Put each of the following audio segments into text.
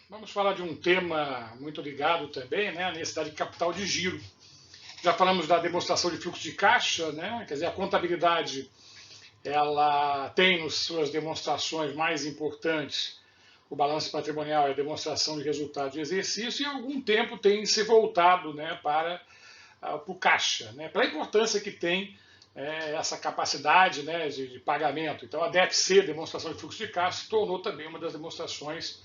vamos falar de um tema muito ligado também, né, a necessidade de capital de giro. Já falamos da demonstração de fluxo de caixa, né, quer dizer, a contabilidade ela tem nas suas demonstrações mais importantes o balanço patrimonial e a demonstração de resultado de exercício, e há algum tempo tem se voltado, né, para o caixa, né, pela importância que tem essa capacidade, né, de pagamento. Então a DFC, demonstração de fluxo de caixa, se tornou também uma das demonstrações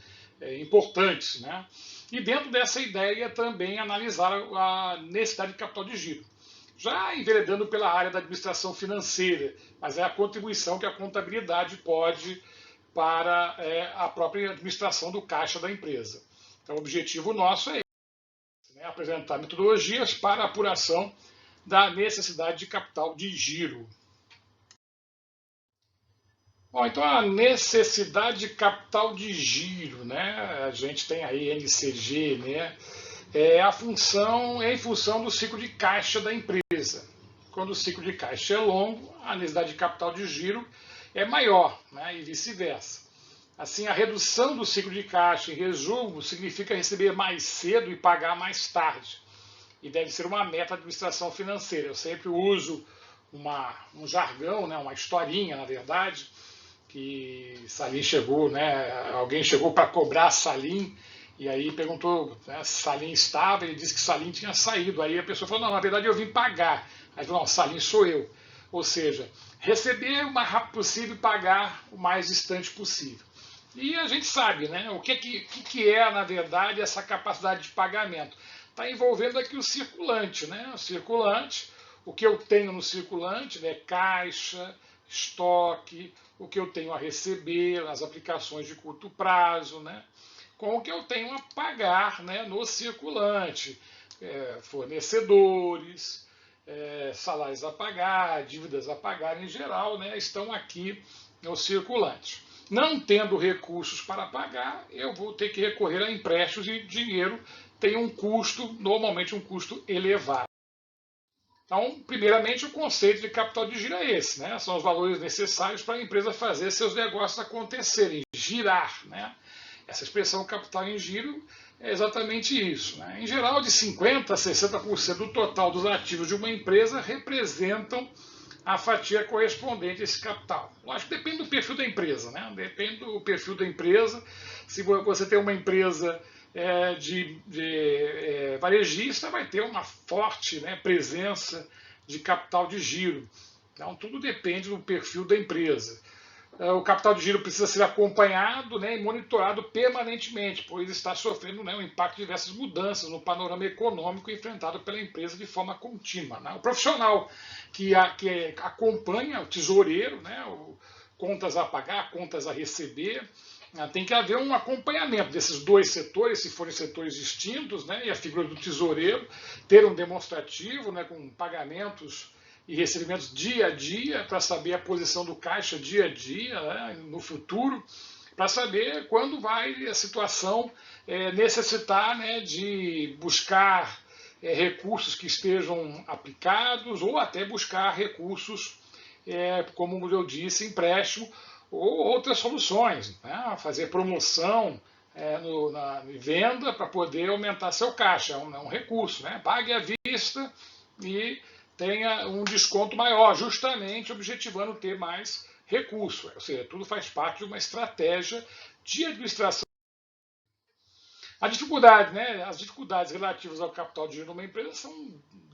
importantes, né? E dentro dessa ideia também analisar a necessidade de capital de giro. Já enveredando pela área da administração financeira, mas é a contribuição que a contabilidade pode para a própria administração do caixa da empresa. Então o objetivo nosso é esse, né? Apresentar metodologias para a apuração da necessidade de capital de giro. Bom, então a necessidade de capital de giro, né? A gente tem aí NCG, né? É em função do ciclo de caixa da empresa. Quando o ciclo de caixa é longo, a necessidade de capital de giro é maior, né? E vice-versa. Assim, a redução do ciclo de caixa, em resumo, significa receber mais cedo e pagar mais tarde. E deve ser uma meta da administração financeira. Eu sempre uso um jargão, né? Uma historinha, na verdade, que Salim chegou, né? Alguém chegou para cobrar Salim, e aí perguntou, né, se Salim estava, ele disse que Salim tinha saído. Aí a pessoa falou, não, na verdade eu vim pagar. Aí falou, não, Salim sou eu. Ou seja, receber o mais rápido possível e pagar o mais distante possível. E a gente sabe, né, o que é, na verdade, essa capacidade de pagamento. Está envolvendo aqui o circulante, né? O circulante, o que eu tenho no circulante, né, caixa, estoque, o que eu tenho a receber, as aplicações de curto prazo, né, com o que eu tenho a pagar, né, no circulante, fornecedores, salários a pagar, dívidas a pagar em geral, né, estão aqui no circulante. Não tendo recursos para pagar, eu vou ter que recorrer a empréstimos e dinheiro tem um custo, normalmente um custo elevado. Então, primeiramente, o conceito de capital de giro é esse, né? São os valores necessários para a empresa fazer seus negócios acontecerem, girar, né? Essa expressão capital em giro é exatamente isso, né? Em geral, de 50% a 60% do total dos ativos de uma empresa representam a fatia correspondente a esse capital. Lógico que depende do perfil da empresa, né? Depende do perfil da empresa. Se você tem uma empresa varejista, vai ter uma forte, né, presença de capital de giro. Então, tudo depende do perfil da empresa. O capital de giro precisa ser acompanhado, né, e monitorado permanentemente, pois está sofrendo, né, um impacto de diversas mudanças no panorama econômico enfrentado pela empresa de forma contínua, né? O profissional que acompanha, o tesoureiro, né, contas a pagar, contas a receber, tem que haver um acompanhamento desses dois setores, se forem setores distintos, né, e a figura do tesoureiro ter um demonstrativo, né, com pagamentos e recebimentos dia a dia, para saber a posição do caixa dia a dia, né, no futuro, para saber quando vai a situação necessitar, né, de buscar recursos que estejam aplicados ou até buscar recursos, como eu disse, empréstimo ou outras soluções, né, fazer promoção na venda para poder aumentar seu caixa, é um recurso, né, pague à vista e tenha um desconto maior, justamente objetivando ter mais recurso. Ou seja, tudo faz parte de uma estratégia de administração. A dificuldade, né, as dificuldades relativas ao capital de giro numa empresa são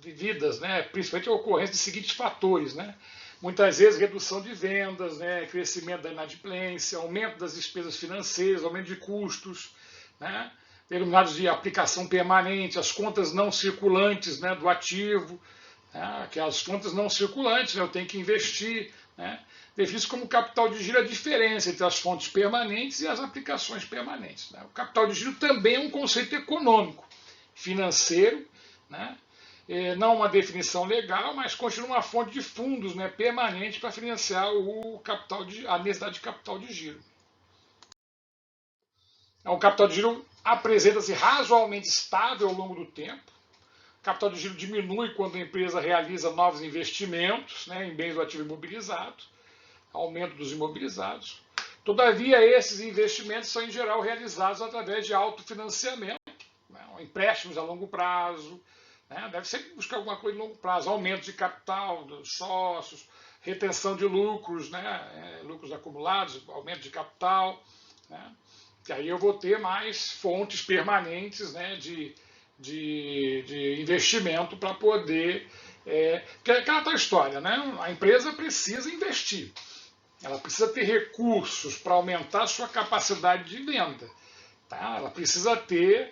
devidas, né, principalmente à ocorrência de seguintes fatores, né? Muitas vezes redução de vendas, né, crescimento da inadimplência, aumento das despesas financeiras, aumento de custos, né, denominados de aplicação permanente, as contas não circulantes, né, do ativo, aquelas contas não circulantes, né, eu tenho que investir, né, define-se como capital de giro a diferença entre as fontes permanentes e as aplicações permanentes, né. O capital de giro também é um conceito econômico, financeiro, né, não uma definição legal, mas continua uma fonte de fundos, né, permanente para financiar a necessidade de capital de giro. O capital de giro apresenta-se razoavelmente estável ao longo do tempo. O capital de giro diminui quando a empresa realiza novos investimentos, né, em bens do ativo imobilizado, aumento dos imobilizados. Todavia, esses investimentos são, em geral, realizados através de autofinanciamento, né, empréstimos a longo prazo, né, deve sempre buscar alguma coisa de longo prazo, aumento de capital dos sócios, retenção de lucros, né, lucros acumulados, aumento de capital, né, que aí eu vou ter mais fontes permanentes, né, de investimento para poder... porque é aquela história, né, a empresa precisa investir. Ela precisa ter recursos para aumentar a sua capacidade de venda. Tá? Ela precisa ter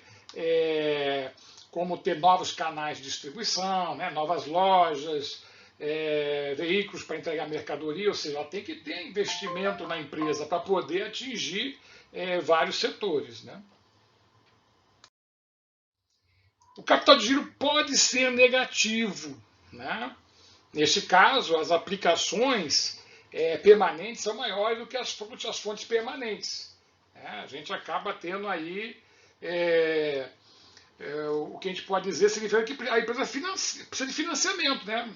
como ter novos canais de distribuição, né? Novas lojas, veículos para entregar mercadoria, ou seja, ela tem que ter investimento na empresa para poder atingir vários setores. Né? O capital de giro pode ser negativo. Né? Neste caso, as aplicações permanentes são maiores do que as fontes permanentes. A gente acaba tendo aí o que a gente pode dizer significa que a empresa precisa de financiamento, né?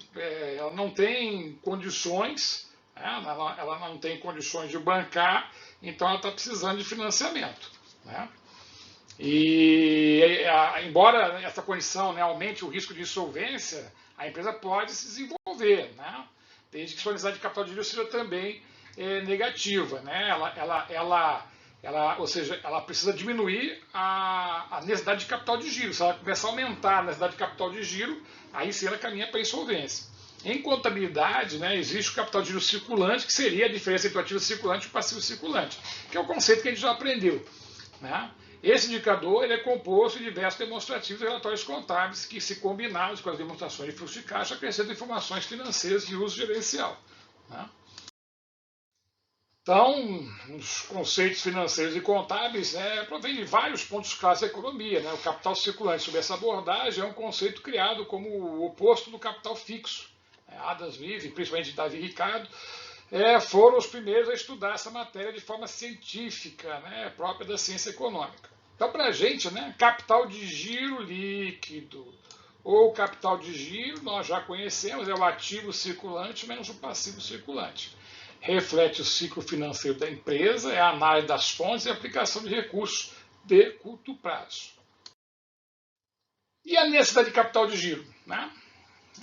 Ela não tem condições, ela não tem condições de bancar, então ela está precisando de financiamento. Né? E embora essa condição, né, aumente o risco de insolvência, a empresa pode se desenvolver, né? Desde que a disponibilidade de capital de giro seja também negativa. Né? Ou seja, ela precisa diminuir a necessidade de capital de giro. Se ela começar a aumentar a necessidade de capital de giro, aí sim ela caminha para a insolvência. Em contabilidade, né, existe o capital de giro circulante, que seria a diferença entre o ativo circulante e o passivo circulante, que é o conceito que a gente já aprendeu. Né? Esse indicador ele é composto de diversos demonstrativos e relatórios contábeis que, se combinados com as demonstrações de fluxo de caixa, acrescentam informações financeiras de uso gerencial. Né? Então, os conceitos financeiros e contábeis provêm de vários pontos clássicos da economia. Né? O capital circulante, sob essa abordagem, é um conceito criado como o oposto do capital fixo. Adam Smith, e principalmente Davi Ricardo, foram os primeiros a estudar essa matéria de forma científica, né, própria da ciência econômica. Então, para a gente, né, capital de giro líquido ou capital de giro, nós já conhecemos, é o ativo circulante menos o passivo circulante. Reflete o ciclo financeiro da empresa, é a análise das fontes e a aplicação de recursos de curto prazo. E a necessidade de capital de giro? Né?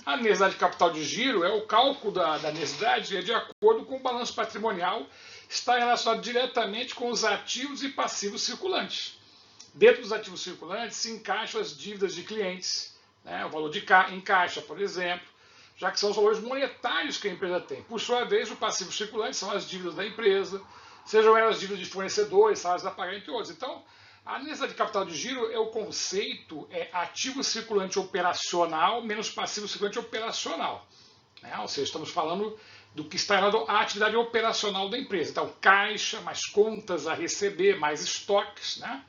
A necessidade de capital de giro é o cálculo da necessidade de acordo com o balanço patrimonial, está relacionado diretamente com os ativos e passivos circulantes. Dentro dos ativos circulantes se encaixam as dívidas de clientes, né, o valor em caixa, por exemplo, já que são os valores monetários que a empresa tem. Por sua vez, o passivo circulante são as dívidas da empresa, sejam elas dívidas de fornecedores, salários a pagar, entre outros. Então, a necessidade de capital de giro é o conceito ativo circulante operacional menos passivo circulante operacional. Né? Ou seja, estamos falando do que está relacionado à atividade operacional da empresa. Então, caixa, mais contas a receber, mais estoques, né?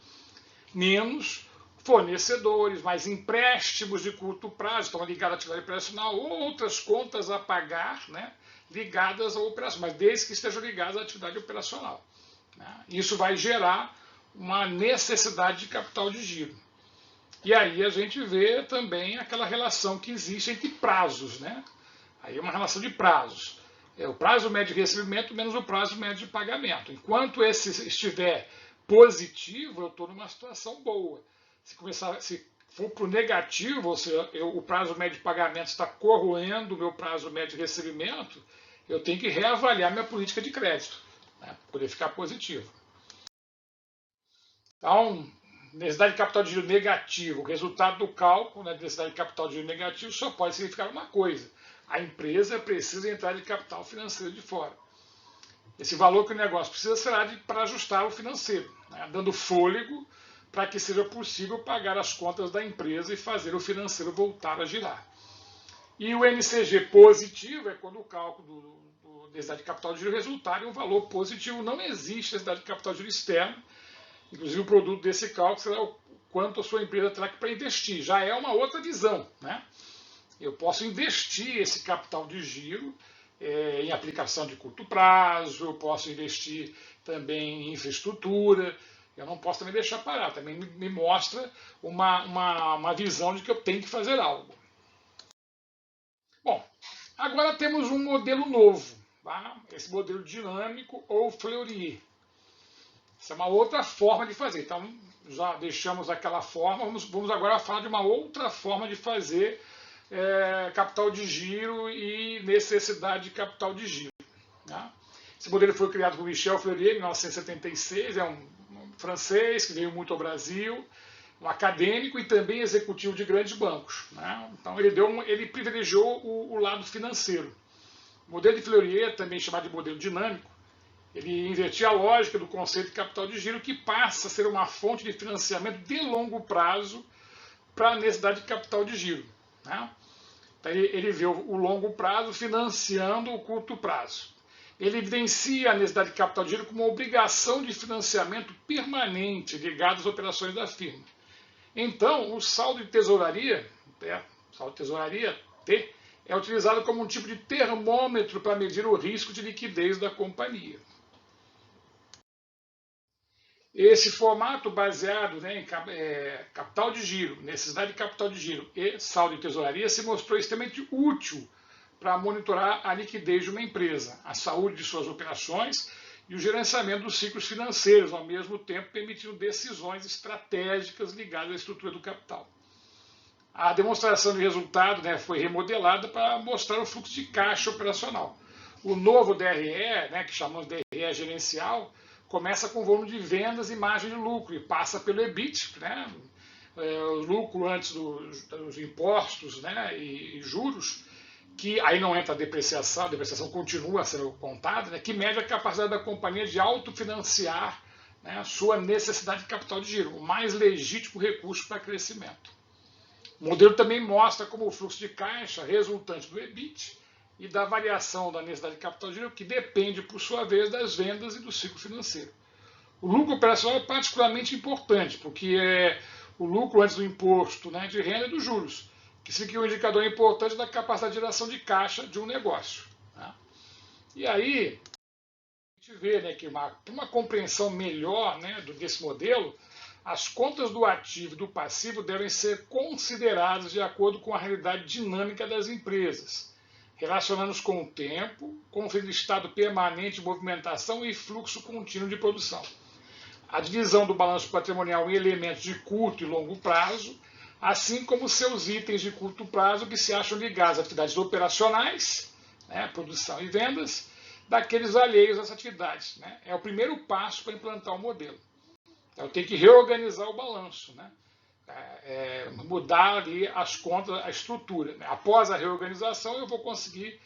Menos fornecedores, mais empréstimos de curto prazo, estão ligados à atividade operacional, ou outras contas a pagar, né? Ligadas à operação, mas desde que estejam ligadas à atividade operacional. Né? Isso vai gerar uma necessidade de capital de giro. E aí a gente vê também aquela relação que existe entre prazos. Né? Aí é uma relação de prazos. É o prazo médio de recebimento menos o prazo médio de pagamento. Enquanto esse estiver positivo, eu estou numa situação boa. Se for para o negativo, ou seja, o prazo médio de pagamento está corroendo o meu prazo médio de recebimento, eu tenho que reavaliar minha política de crédito, né, para poder ficar positivo. Então, necessidade de capital de giro negativo, o resultado do cálculo, né, de necessidade de capital de giro negativo só pode significar uma coisa: a empresa precisa entrar de capital financeiro de fora. Esse valor que o negócio precisa será para ajustar o financeiro, né, dando fôlego para que seja possível pagar as contas da empresa e fazer o financeiro voltar a girar. E o MCG positivo é quando o cálculo da necessidade de capital de giro resultar em um valor positivo. Não existe necessidade de capital de giro externo. Inclusive, o produto desse cálculo será o quanto a sua empresa terá para investir. Já é uma outra visão. Né? Eu posso investir esse capital de giro em aplicação de curto prazo, eu posso investir também em infraestrutura, eu não posso também deixar parar. Também me mostra uma visão de que eu tenho que fazer algo. Bom, agora temos um modelo novo, tá? Esse modelo dinâmico ou Fleury. Essa é uma outra forma de fazer. Então, já deixamos aquela forma, vamos agora falar de uma outra forma de fazer capital de giro e necessidade de capital de giro. Né? Esse modelo foi criado por Michel Fleurier em 1976, é um francês que veio muito ao Brasil, um acadêmico e também executivo de grandes bancos. Né? Então, ele privilegiou o lado financeiro. O modelo de Fleurier, também chamado de modelo dinâmico, ele invertia a lógica do conceito de capital de giro, que passa a ser uma fonte de financiamento de longo prazo para a necessidade de capital de giro. Né? Então, ele vê o longo prazo financiando o curto prazo. Ele evidencia a necessidade de capital de giro como uma obrigação de financiamento permanente ligada às operações da firma. Então, o saldo de tesouraria, T, é utilizado como um tipo de termômetro para medir o risco de liquidez da companhia. Esse formato baseado em capital de giro, necessidade de capital de giro e saldo de tesouraria se mostrou extremamente útil para monitorar a liquidez de uma empresa, a saúde de suas operações e o gerenciamento dos ciclos financeiros, ao mesmo tempo permitindo decisões estratégicas ligadas à estrutura do capital. A demonstração de resultado foi remodelada para mostrar o fluxo de caixa operacional. O novo DRE, que chamamos de DRE gerencial, começa com volume de vendas e margem de lucro e passa pelo EBIT, o lucro antes dos impostos e juros, que aí não entra a depreciação continua sendo contada, que mede a capacidade da companhia de autofinanciar a sua necessidade de capital de giro, o mais legítimo recurso para crescimento. O modelo também mostra como o fluxo de caixa resultante do EBIT e da variação da necessidade de capital de giro, que depende, por sua vez, das vendas e do ciclo financeiro. O lucro operacional é particularmente importante, porque é o lucro antes do imposto de renda e dos juros, que significa um indicador importante da capacidade de geração de caixa de um negócio. Né? E aí, a gente vê que uma compreensão melhor desse modelo, as contas do ativo e do passivo devem ser consideradas de acordo com a realidade dinâmica das empresas, relacionando-os com o tempo, conferindo estado permanente de movimentação e fluxo contínuo de produção. A divisão do balanço patrimonial em elementos de curto e longo prazo, assim como seus itens de curto prazo que se acham ligados a atividades operacionais, produção e vendas, daqueles alheios às atividades. É o primeiro passo para implantar o modelo. Eu tenho que reorganizar o balanço, mudar ali as contas, a estrutura. Após a reorganização, eu vou conseguir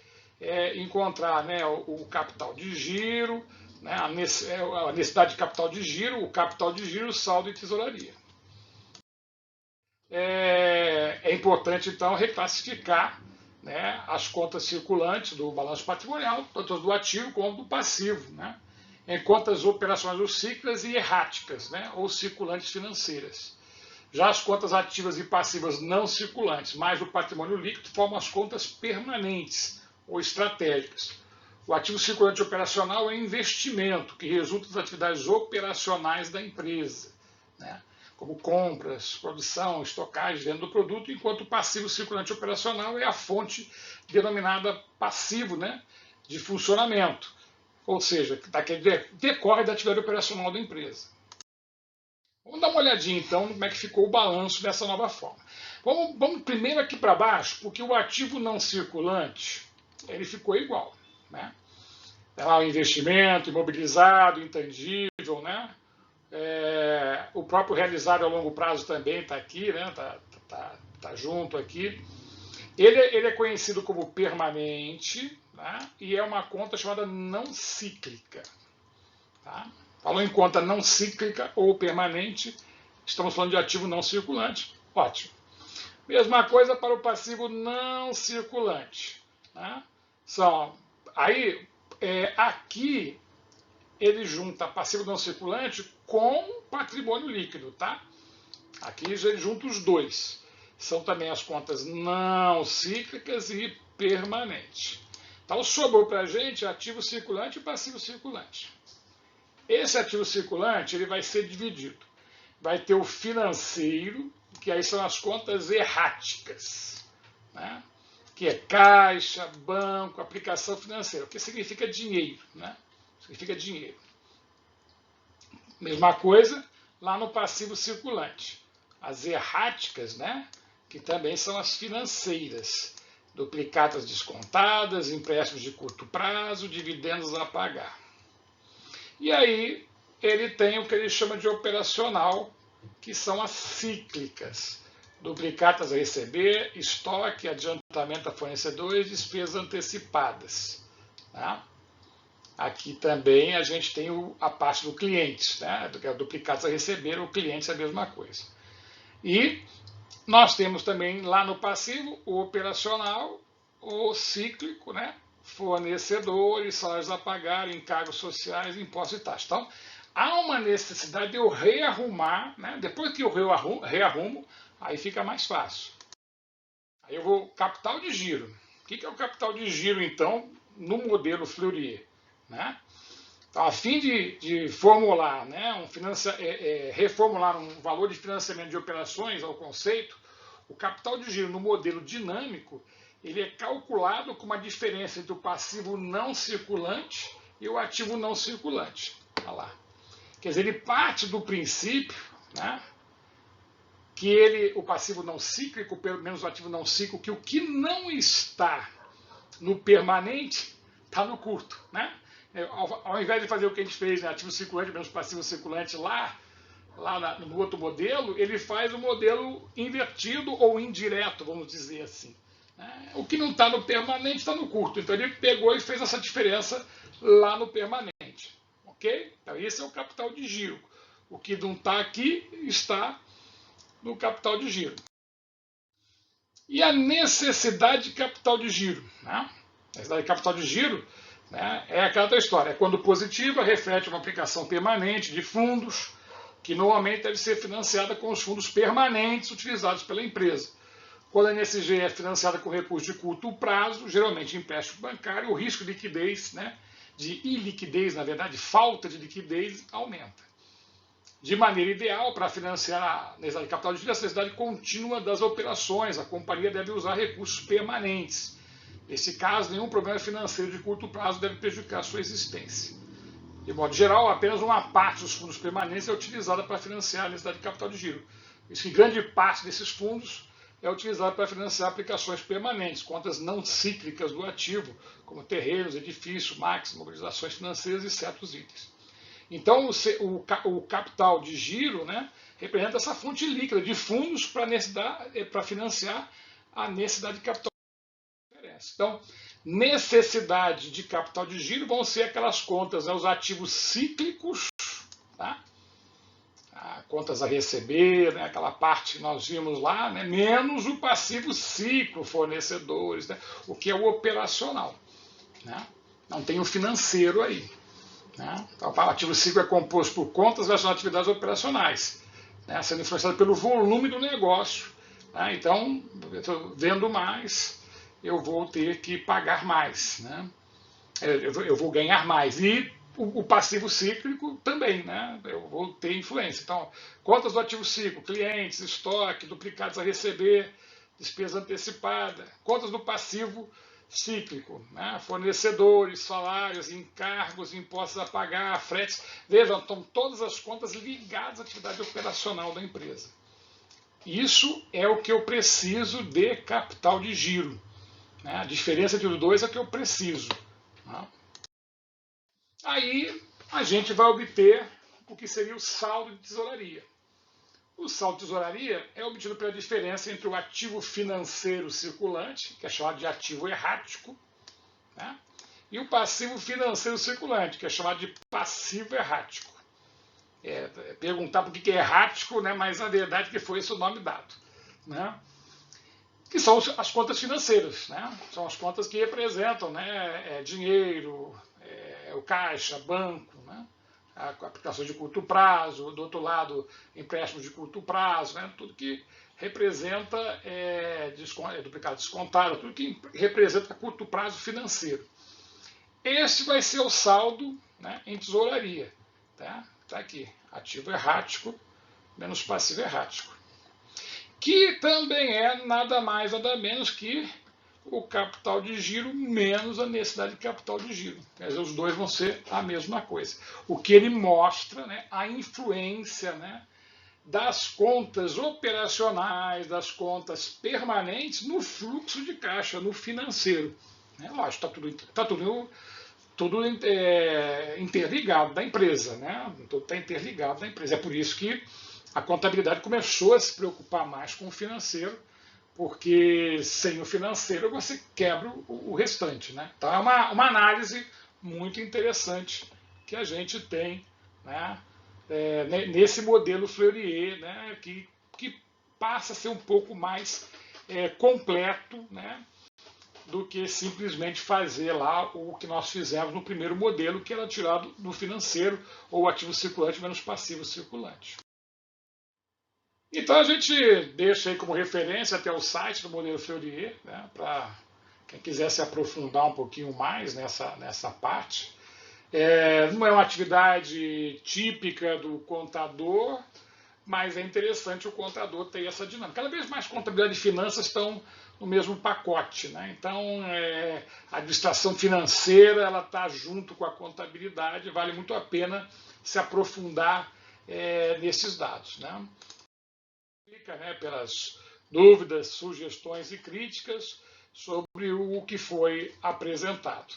encontrar o capital de giro, a necessidade de capital de giro, o capital de giro, o saldo e tesouraria. É importante, então, reclassificar as contas circulantes do balanço patrimonial, tanto do ativo como do passivo, em contas operacionais ou cíclicas e erráticas, ou circulantes financeiras. Já as contas ativas e passivas não circulantes, mais o patrimônio líquido, formam as contas permanentes ou estratégicas. O ativo circulante operacional é investimento que resulta das atividades operacionais da empresa, como compras, produção, estocagem, venda do produto, enquanto o passivo circulante operacional é a fonte denominada passivo de funcionamento, ou seja, daquele decorre da atividade operacional da empresa. Vamos dar uma olhadinha então como é que ficou o balanço dessa nova forma. Vamos primeiro aqui para baixo, porque o ativo não circulante ele ficou igual. Tem lá o investimento imobilizado, intangível, o próprio realizado a longo prazo também está aqui, tá junto aqui. Ele é conhecido como permanente, e é uma conta chamada não cíclica. Falou em conta não cíclica ou permanente, estamos falando de ativo não circulante, ótimo. Mesma coisa para o passivo não circulante. Aqui ele junta passivo não circulante com patrimônio líquido, Aqui ele junta os dois. São também as contas não cíclicas e permanente. Então sobrou para a gente ativo circulante e passivo circulante. Esse ativo circulante ele vai ser dividido. Vai ter o financeiro, que aí são as contas erráticas, que é caixa, banco, aplicação financeira, o que significa dinheiro, Significa dinheiro. Mesma coisa lá no passivo circulante. As erráticas, né, que também são as financeiras. Duplicatas descontadas, empréstimos de curto prazo, dividendos a pagar. E aí ele tem o que ele chama de operacional, que são as cíclicas. Duplicatas a receber, estoque, adiantamento a fornecedores, despesas antecipadas. Tá? Aqui também a gente tem a parte do cliente, né? Duplicados a receber, o cliente é a mesma coisa. E nós temos também lá no passivo o operacional, o cíclico, né? Fornecedores, salários a pagar, encargos sociais, impostos e taxas. Então, há uma necessidade de eu rearrumar, né? Depois que eu rearrumo, aí fica mais fácil. Aí eu vou capital de giro. O que é o capital de giro, então, no modelo Fleury? Né? Então, a fim de formular, né, reformular um valor de financiamento de operações ao conceito, o capital de giro no modelo dinâmico, ele é calculado com uma diferença entre o passivo não circulante e o ativo não circulante. Olha lá. Quer dizer, ele parte do princípio, né, que o passivo não cíclico, pelo menos o ativo não cíclico, que o que não está no permanente está no curto, né? Ao invés de fazer o que a gente fez, né, ativo circulante menos passivo circulante lá no outro modelo, ele faz o modelo invertido ou indireto, vamos dizer assim. Né? O que não está no permanente está no curto. Então ele pegou e fez essa diferença lá no permanente. Ok? Então esse é o capital de giro. O que não está aqui está no capital de giro. E a necessidade de capital de giro. Né? A necessidade de capital de giro, né, é aquela história. É quando positiva, reflete uma aplicação permanente de fundos, que normalmente deve ser financiada com os fundos permanentes utilizados pela empresa. Quando a NSG é financiada com recursos de curto prazo, geralmente empréstimo bancário, o risco de liquidez, né, de iliquidez, na verdade, falta de liquidez, aumenta. De maneira ideal, para financiar a necessidade de capital de giro, a necessidade contínua das operações, a companhia deve usar recursos permanentes. Nesse caso, nenhum problema financeiro de curto prazo deve prejudicar a sua existência. De modo geral, apenas uma parte dos fundos permanentes é utilizada para financiar a necessidade de capital de giro. Isso que grande parte desses fundos é utilizada para financiar aplicações permanentes, contas não cíclicas do ativo, como terrenos, edifícios, máquinas, mobilizações financeiras e certos itens. Então, o capital de giro, né, representa essa fonte líquida de fundos para financiar a necessidade de capital. Então, necessidade de capital de giro vão ser aquelas contas, né, os ativos cíclicos, tá? Contas a receber, né, aquela parte que nós vimos lá, né, menos o passivo ciclo, fornecedores, né, o que é o operacional. Né? Não tem o financeiro aí. Né? Então, o ativo ciclo é composto por contas relacionadas a atividades operacionais, né, sendo influenciado pelo volume do negócio. Né? Então, eu estou vendo mais, eu vou ter que pagar mais, né? Eu vou ganhar mais. E o passivo cíclico também, né? Eu vou ter influência. Então, contas do ativo cíclico, clientes, estoque, duplicados a receber, despesa antecipada. Contas do passivo cíclico, né? Fornecedores, salários, encargos, impostos a pagar, fretes. Vejam, estão todas as contas ligadas à atividade operacional da empresa. Isso é o que eu preciso de capital de giro. Né? A diferença entre os dois é que eu preciso. Né? Aí a gente vai obter o que seria o saldo de tesouraria. O saldo de tesouraria é obtido pela diferença entre o ativo financeiro circulante, que é chamado de ativo errático, né? E o passivo financeiro circulante, que é chamado de passivo errático. Perguntar por que é errático, né? Mas na verdade que foi esse o nome dado. Né? Que são as contas financeiras, né? São as contas que representam, né, dinheiro, o caixa, banco, né? A aplicação de curto prazo, do outro lado, empréstimos de curto prazo, né? Tudo que representa duplicado descontado, tudo que representa curto prazo financeiro. Esse vai ser o saldo, né, em tesouraria. Tá aqui, ativo errático menos passivo errático. Que também é nada mais, nada menos que o capital de giro menos a necessidade de capital de giro. Quer dizer, os dois vão ser a mesma coisa. O que ele mostra, né, a influência, né, das contas operacionais, das contas permanentes no fluxo de caixa, no financeiro. Né? Lógico, está tudo interligado da empresa, né? Tudo está interligado da empresa. É por isso que a contabilidade começou a se preocupar mais com o financeiro, porque sem o financeiro você quebra o restante. Né? Então é uma análise muito interessante que a gente tem, né, nesse modelo Fleurier, né, que passa a ser um pouco mais completo, né, do que simplesmente fazer lá o que nós fizemos no primeiro modelo, que era tirado do financeiro, ou ativo circulante menos passivo circulante. Então a gente deixa aí como referência até o site do modelo Fleurier, né, para quem quiser se aprofundar um pouquinho mais nessa parte. Não é uma atividade típica do contador, mas é interessante o contador ter essa dinâmica. Cada vez mais contabilidade e finanças estão no mesmo pacote. Né? Então, a administração financeira ela está junto com a contabilidade, vale muito a pena se aprofundar nesses dados. Né? Fica, né, pelas dúvidas, sugestões e críticas sobre o que foi apresentado.